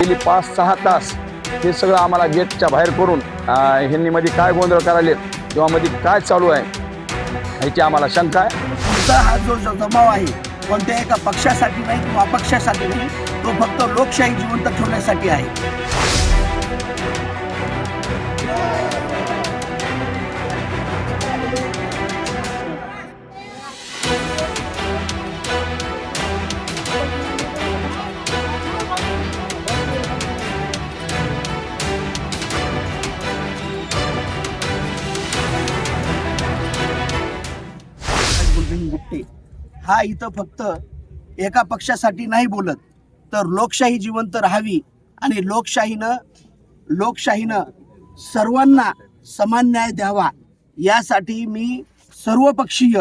गेली 5-6 तास हे सगळं आम्हाला गेटच्या बाहेर करून ह्यांनी मध्ये काय गोंधळ करायले किंवा मध्ये काय चालू आहे ह्याची आम्हाला शंका आहे. हा जो जमाव आहे कोणत्या एका पक्षासाठी नाही किंवा अपक्षासाठी नाही, तो फक्त लोकशाही जिवंत ठेवण्यासाठी आहे. हा इथं फक्त एका पक्षासाठी नाही बोलत, तर लोकशाही जिवंत राहावी आणि लोकशाहीनं सर्वांना समान न्याय द्यावा यासाठी मी सर्वपक्षीय,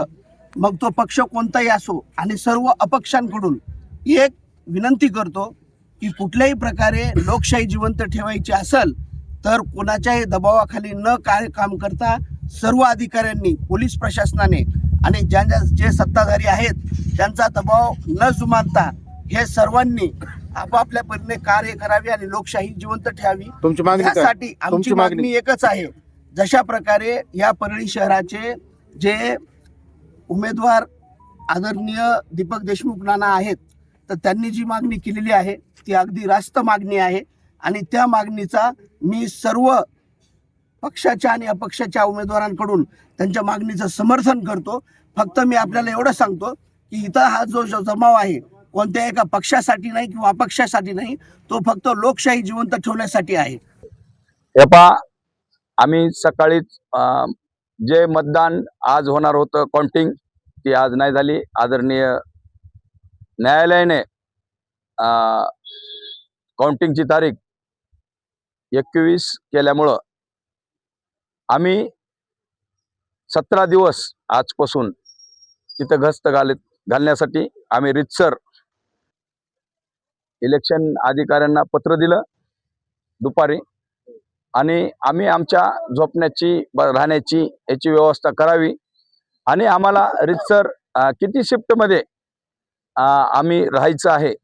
मग तो पक्ष कोणताही असो, आणि सर्व अपक्षांकडून एक विनंती करतो की कुठल्याही प्रकारे लोकशाही जिवंत ठेवायची असेल तर कोणाच्याही दबावाखाली न काम करता सर्व अधिकाऱ्यांनी, पोलीस प्रशासनाने आणि जे सत्ताधारी आहेत त्यांचा दबाव न जुमानता हे सर्वांनी आपापल्या परीने कार्य करावे आणि लोकशाही जिवंत ठेवावी. यासाठी आमची मागणी एकच आहे. जशा प्रकारे या परळी शहराचे जे उमेदवार आदरणीय दीपक देशमुख नाना आहेत, तर त्यांनी जी मागणी केलेली आहे ती अगदी रास्त मागणी आहे आणि त्या मागणीचा मी सर्व पक्षाच्या आणि अपक्षाच्या उमेदवारांकडून त्यांच्या मागणीचं समर्थन करतो. फक्त मी आपल्याला एवढं सांगतो की इथं हा जो जमाव आहे कोणत्या एका पक्षासाठी नाही किंवा अपक्षासाठी नाही, तो फक्त लोकशाही जिवंत ठेवण्यासाठी आहे. हे पहा, आम्ही सकाळीच जे मतदान आज होणार होतं काउंटिंग, ती आज नाही झाली. आदरणीय न्यायालयाने काउंटिंगची तारीख 21 केल्यामुळं आम्ही 17 दिवस आजपासून तिथं गस्त घालण्यासाठी आम्ही रितसर इलेक्शन अधिकाऱ्यांना पत्र दिलं दुपारी, आणि आम्ही आमच्या झोपण्याची, राहण्याची याची व्यवस्था करावी आणि आम्हाला रितसर किती शिफ्टमध्ये आम्ही राहायचं आहे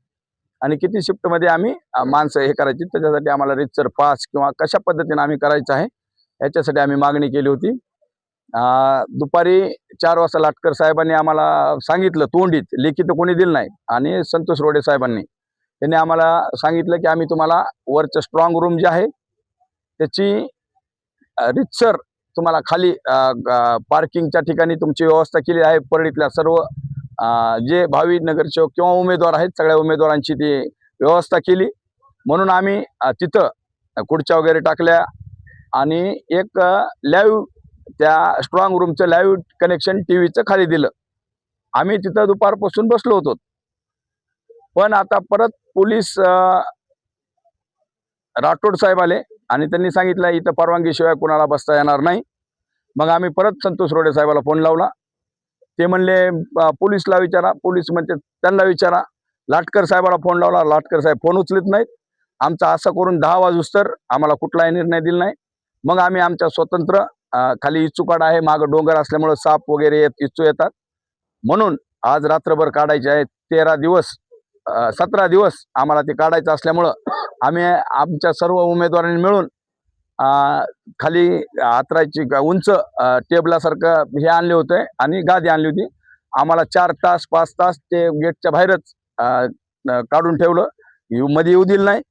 आणि किती शिफ्टमध्ये आम्ही माणसं हे करायची, त्याच्यासाठी आम्हाला रितसर पास किंवा कशा पद्धतीने आम्ही करायचं आहे याच्यासाठी आम्ही मागणी केली होती. दुपारी 4 वाजता लाटकर साहेबांनी आम्हाला सांगितलं, तोंडीत, लिखित कोणी दिलं नाही, आणि संतोष रोडे साहेबांनी त्यांनी आम्हाला सांगितलं की आम्ही तुम्हाला वरचं स्ट्रॉंग रूम जे आहे त्याची रितसर तुम्हाला खाली पार्किंगच्या ठिकाणी तुमची व्यवस्था केली आहे. परळीतल्या सर्व जे भावी नगरसेवक किंवा उमेदवार आहेत सगळ्या उमेदवारांची ती व्यवस्था केली. म्हणून आम्ही तिथं खुर्च्या वगैरे टाकल्या आणि एक लाईव्ह त्या स्ट्रॉंग रूमचं लाईव्ह कनेक्शन टीव्हीचं खाली दिलं. आम्ही तिथं दुपारपासून बसलो होतो. पण आता परत पोलीस राठोड साहेब आले आणि त्यांनी सांगितलं इथं परवानगीशिवाय कोणाला बसता येणार नाही. मग आम्ही परत संतोष रोडे साहेबाला फोन लावला. ते म्हणले पोलीसला विचारा, पोलीस म्हणते त्यांना विचारा. लाटकर साहेबाला फोन लावला, लाटकर साहेब फोन उचलत नाहीत. आमचा असं करून 10 वाजूस्तर आम्हाला कुठलाही निर्णय दिला नाही. मग आम्ही आमच्या स्वतंत्र खाली इचूकाड आहे, मागं डोंगर असल्यामुळं साप वगैरे इचू येतात, म्हणून आज रात्रभर काढायचे आहे. 17 दिवस आम्हाला ते काढायचं असल्यामुळं आम्ही आमच्या सर्व उमेदवारांनी मिळून खाली आतरायची उंच टेबलासारखं हे आणले होते आणि गादी आणली होती. आम्हाला 4 तास 5 तास ते गेटच्या बाहेरच काढून ठेवलं, मध्ये येऊ दिलं नाही.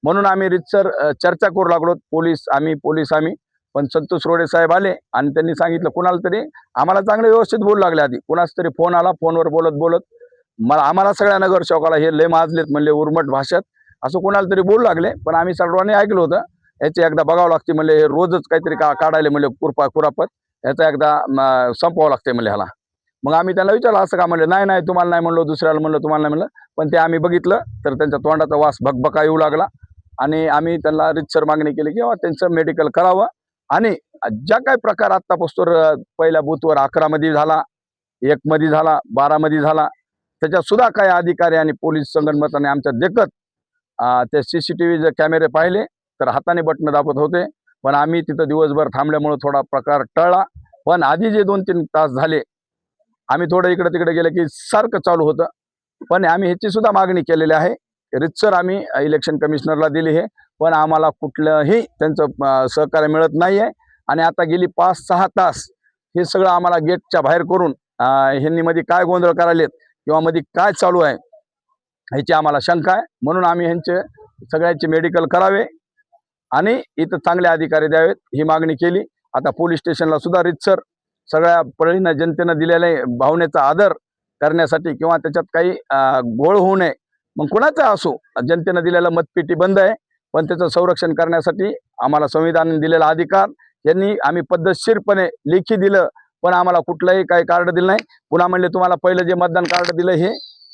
म्हणून आम्ही रितसर चर्चा करू लागलो, पोलीस आम्ही. पण संतोष रोडे साहेब आले आणि त्यांनी सांगितलं, कुणाला तरी आम्हाला चांगले व्यवस्थित बोलू लागले. आधी कुणाच तरी फोन आला, फोनवर बोलत आम्हाला सगळ्या नगरसेवकाला हे लय माजलेत म्हणले उर्मट भाषेत, असं कोणाला तरी बोलू लागले. पण आम्ही सर्वांनी ऐकलं होतं. याची एकदा बघावं लागते म्हणले, हे रोजच काहीतरी काढायला म्हणले कुरापत, याचा एकदा संपवावं लागते म्हणले ह्याला. मग आम्ही त्यांना विचारलं असं का, म्हणले नाही तुम्हाला नाही म्हणलो, दुसऱ्याला म्हणलं तुम्हाला नाही म्हणलं. पण ते आम्ही बघितलं तर त्यांच्या तोंडाचा वास भकभका येऊ लागला आणि आम्ही त्यांना रितसर मागणी केली की त्यांचं मेडिकल करावं. आणि ज्या काही प्रकार आत्तापासून पहिल्या बूथवर 11 मध्ये झाला, 1 मध्ये झाला, 12 मध्ये झाला, त्याच्यात सुद्धा काही अधिकारी आणि पोलीस संगनमताने आमच्या देखत ते CCTV जे कॅमेरे पाहिले तर हाताने बटणं दाबत होते. पण आम्ही तिथं दिवसभर थांबल्यामुळे थोडा प्रकार टळला. पण आधी जे 2-3 तास झाले आम्ही थोडं इकडे तिकडे गेले की सारखं चालू होतं. पण आम्ही ह्याची सुद्धा मागणी केलेली आहे रितसर आम्ही इलेक्शन कमिशनरला दिली आहे, पण आम्हाला कुठलंही त्यांचं सहकार्य मिळत नाही आहे. आणि आता गेली 5-6 तास हे सगळं आम्हाला गेटच्या बाहेर करून ह्यांनी मध्ये काय गोंधळ करायलेत किंवा मध्ये काय चालू आहे ह्याची आम्हाला शंका आहे. म्हणून आम्ही ह्यांचे सगळ्यांचे मेडिकल करावे आणि इथं चांगले अधिकारी द्यावेत ही मागणी केली. आता पोलीस स्टेशनला सुद्धा रितसर सगळ्या पळीनं जनतेनं दिलेल्या भावनेचा आदर करण्यासाठी किंवा त्याच्यात काही घोळ होऊ नये, मग कुणाचा असो जनतेनं दिलेला मतपेटी बंद आहे, पण त्याचं संरक्षण करण्यासाठी आम्हाला संविधानाने दिलेला अधिकार यांनी आम्ही पद्धतशीरपणे लेखी दिलं, पण आम्हाला कुठलंही काही कार्ड दिलं नाही. पुन्हा म्हणले तुम्हाला पहिलं जे मतदान कार्ड दिलं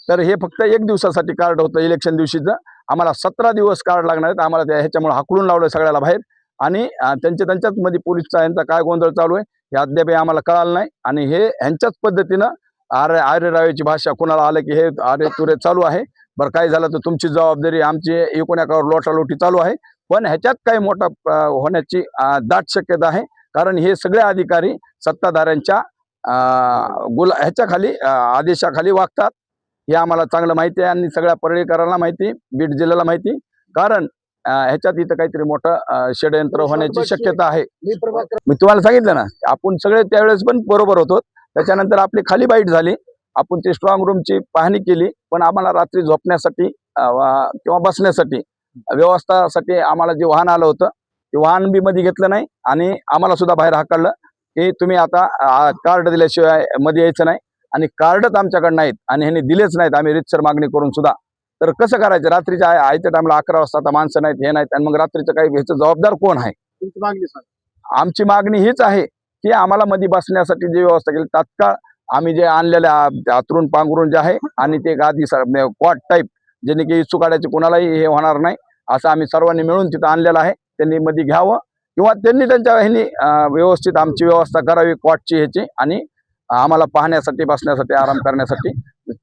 हे फक्त 1 दिवसासाठी कार्ड होतं इलेक्शन दिवशीचं, आम्हाला 17 दिवस कार्ड लागणार आहेत. आम्हाला ह्याच्यामुळे हाकलून लावलं सगळ्याला बाहेर आणि त्यांच्याच मध्ये पोलीसचा यांचा काय गोंधळ चालू आहे हे अद्याप आम्हाला कळालं नाही. आणि हे ह्यांच्याच पद्धतीनं आर्य रावेची भाषा कुणाला आलं की हे आर्य तुरे चालू आहे, बरं काय झालं तर तुमची जबाबदारी, आमची एकूण एकावर लोटालोटी चालू आहे. पण ह्याच्यात काही मोठा होण्याची दाट शक्यता आहे, कारण हे सगळे अधिकारी सत्ताधाऱ्यांच्या ह्याच्याखाली आदेशाखाली वागतात हे आम्हाला चांगलं माहिती आहे आणि सगळ्या परळीकरांना माहिती, बीड जिल्ह्याला माहिती. कारण ह्याच्यात इथं काहीतरी मोठं षडयंत्र होण्याची शक्यता आहे. मी तुम्हाला सांगितलं ना, आपण सगळे त्यावेळेस पण बरोबर होतो. त्याच्यानंतर आपली खाली बाईट झाली, आपण ते स्ट्रॉंग रूमची पाहणी केली, पण आम्हाला रात्री झोपण्यासाठी किंवा बसण्यासाठी व्यवस्थासाठी आम्हाला जे वाहन आलं होतं ते वाहन बी मध्ये घेतलं नाही आणि आम्हाला सुद्धा बाहेर हाकललं की तुम्ही आता कार्ड दिल्याशिवाय मध्ये यायचं नाही. आणि कार्डच आमच्याकडे नाहीत आणि ह्यांनी दिलेच नाहीत आम्ही रितसर मागणी करून सुद्धा. तर कसं करायचं? रात्रीच्या आयत्या टायमाला 11 वाजता आता माणसं नाहीत, हे नाहीत, आणि मग रात्रीचं काही ह्याचं जबाबदार कोण आहे? तुमची मागणी सांगा. आमची मागणी हीच आहे की आम्हाला मध्ये बसण्यासाठी जी व्यवस्था केली तात्काळ आम्ही जे आणलेल्या आतरून पांघरून जे आहे आणि ते गादी कॉट टाईप ज्याने की इच्छू काढायचे कोणालाही हे होणार नाही असं आम्ही सर्वांनी मिळून तिथं आणलेलं आहे. त्यांनी मध्ये घ्यावं किंवा त्यांनी त्यांच्या ह्यांनी व्यवस्थित आमची व्यवस्था करावी कॉटची ह्याची, आणि आम्हाला पाहण्यासाठी बसण्यासाठी आराम करण्यासाठी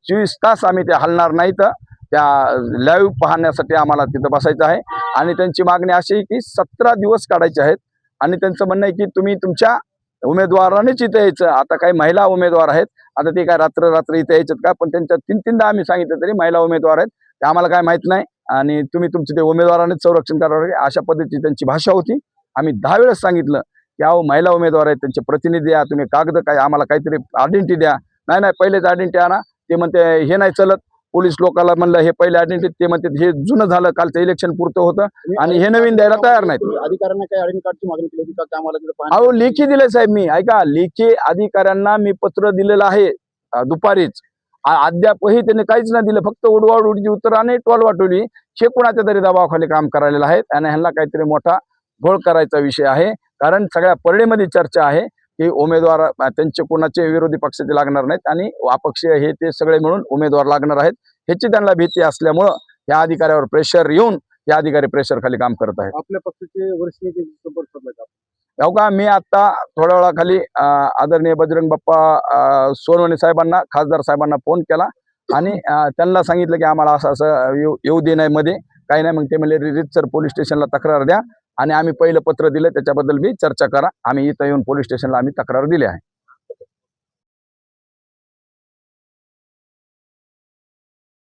24 तास आम्ही ते हलणार नाही, तर त्या लाईव्ह पाहण्यासाठी आम्हाला तिथं बसायचं आहे. आणि त्यांची मागणी अशी आहे की 17 दिवस काढायचे आहेत आणि त्यांचं म्हणणं आहे की तुम्ही तुमच्या उमेदवारानेच इथं यायचं. आता काही महिला उमेदवार आहेत, आता ते काय रात्र इथं यायचं का? पण त्यांच्या 3-3दा आम्ही सांगितलं तरी महिला उमेदवार आहेत, ते आम्हाला काय माहित नाही आणि तुम्ही तुमचे ते उमेदवारानेच संरक्षण करावे अशा पद्धतीची त्यांची भाषा होती. आम्ही 10 वेळेस सांगितलं की अहो महिला उमेदवार आहेत, त्यांचे प्रतिनिधी द्या, तुम्ही कागद काय आम्हाला काहीतरी आयडेंटिटी द्या. नाही पहिलेच आयडेंटिटी आणा. ते म्हणते हे नाही चलत. पोलीस लोकांना म्हणलं हे पहिले आयडेंटिटी, ते म्हणते हे जुनं झालं, कालचं इलेक्शन पुरतं होतं आणि हे नवीन द्यायला तयार नाहीत. अधिकाऱ्यांना काही आयडेंटिटी कार्डची मागणी केली होती का? आम्हाला अहो लेखी दिले साहेब, मी ऐका, लेखी अधिकाऱ्यांना मी पत्र दिलेलं आहे दुपारीच. अद्यापही त्यांनी काहीच नाही दिलं, फक्त उडवाउडीची उत्तर आणि टोल वाटवली. हे कुणाच्या तरी दबावाखाली काम करायला आहेत आणि ह्यांना काहीतरी मोठा घोळ करायचा विषय आहे. कारण सगळ्या परळीमध्ये चर्चा आहे की उमेदवार त्यांचे कोणाचे विरोधी पक्षाचे लागणार नाहीत आणि अपक्षीय हे ते सगळे मिळून उमेदवार लागणार आहेत, ह्याची त्यांना भीती असल्यामुळं या अधिकाऱ्यावर प्रेशर येऊन या अधिकारी प्रेशर खाली काम करत आहेत. आपल्या पक्षाचे वरिष्ठ नेते संपर्क साधला हो का? मी आता थोड्या वेळाखाली आदरणीय बजरंग बाप्पा सोनवणे साहेबांना, खासदार साहेबांना फोन केला आणि त्यांना सांगितलं की आम्हाला असं येऊ दे नाही मध्ये काही नाही. मग ते म्हणले रितसर पोलीस स्टेशनला तक्रार द्या आणि आम्ही पहिलं पत्र दिलं त्याच्याबद्दल बी चर्चा करा. आम्ही इथं येऊन पोलीस स्टेशनला आम्ही तक्रार दिली आहे.